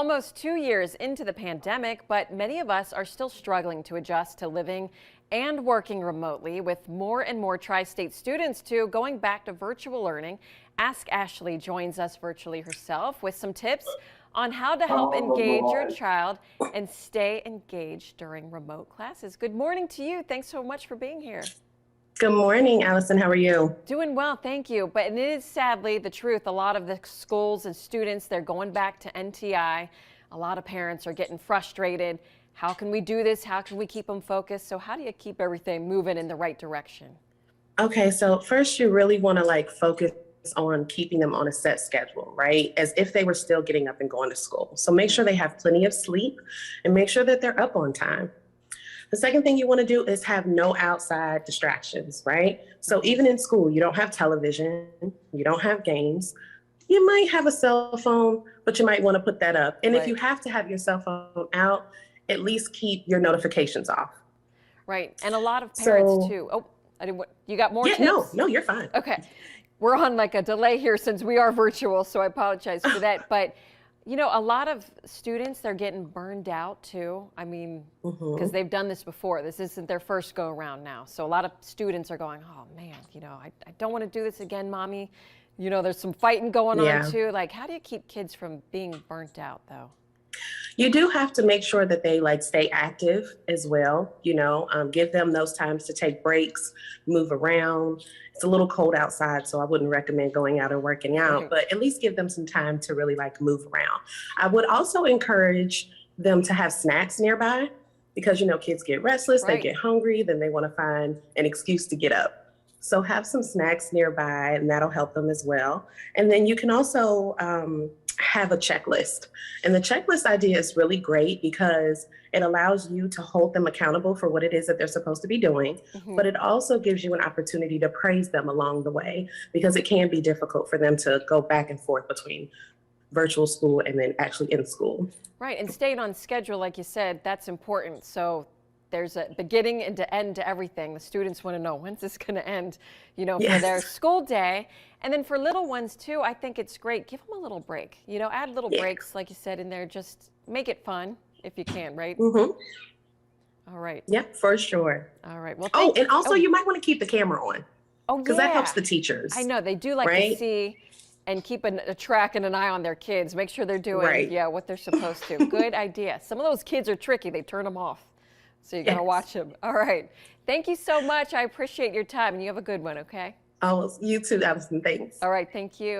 Almost 2 years into the pandemic, but many of us are still struggling to adjust to living and working remotely, with more and more tri-state students too going back to virtual learning. Ask Ashlee joins us virtually herself with some tips on how to help engage your child and stay engaged during remote classes. Good morning to you. Thanks so much for being here. Good morning, Allison. How are you? Doing well, thank you. But it is sadly the truth. A lot of the schools and students, they're going back to NTI. A lot of parents are getting frustrated. How can we do this? How can we keep them focused? So how do you keep everything moving in the right direction? Okay, so first you really want to focus on keeping them on a set schedule, right? As if they were still getting up and going to school. So make sure they have plenty of sleep and make sure that they're up on time. The second thing you want to do is have no outside distractions, right? So even in school, you don't have television, you don't have games. You might have a cell phone, but you might want to put that up. And if you have to have your cell phone out, at least keep your notifications off. Right. And a lot of parents too. Oh, you got more tips? No, you're fine. Okay. We're on like a delay here since we are virtual, so I apologize for that. But you know, a lot of students, they're getting burned out too. I mean, because they've done this before. This isn't their first go around now. So a lot of students are going, oh man, you know, I don't want to do this again, mommy. You know, there's some fighting going on too. Like, how do you keep kids from being burnt out though? You do have to make sure that they stay active as well. You know, give them those times to take breaks, move around. It's a little cold outside, so I wouldn't recommend going out and working out, but at least give them some time to really move around. I would also encourage them to have snacks nearby because, you know, kids get restless, they get hungry, then they want to find an excuse to get up. So have some snacks nearby and that'll help them as well. And then you can also have a checklist. And the checklist idea is really great because it allows you to hold them accountable for what it is that they're supposed to be doing. But it also gives you an opportunity to praise them along the way because it can be difficult for them to go back and forth between virtual school and then actually in school. Right. And staying on schedule, like you said, that's important. So there's a beginning and to end to everything. The students want to know, when's this going to end, you know, for their school day. And then for little ones too, I think it's great. Give them a little break, you know, add little breaks, like you said, in there. Just make it fun if you can, right? All right. Yeah, for sure. All right. Well, and also you might want to keep the camera on. Because that helps the teachers. I know they do like to see and keep a track and an eye on their kids. Make sure they're doing what they're supposed to. Good idea. Some of those kids are tricky. They turn them off. So you got to watch them. All right. Thank you so much. I appreciate your time and you have a good one. Okay. Oh, you too, Allison. Thanks. All right. Thank you.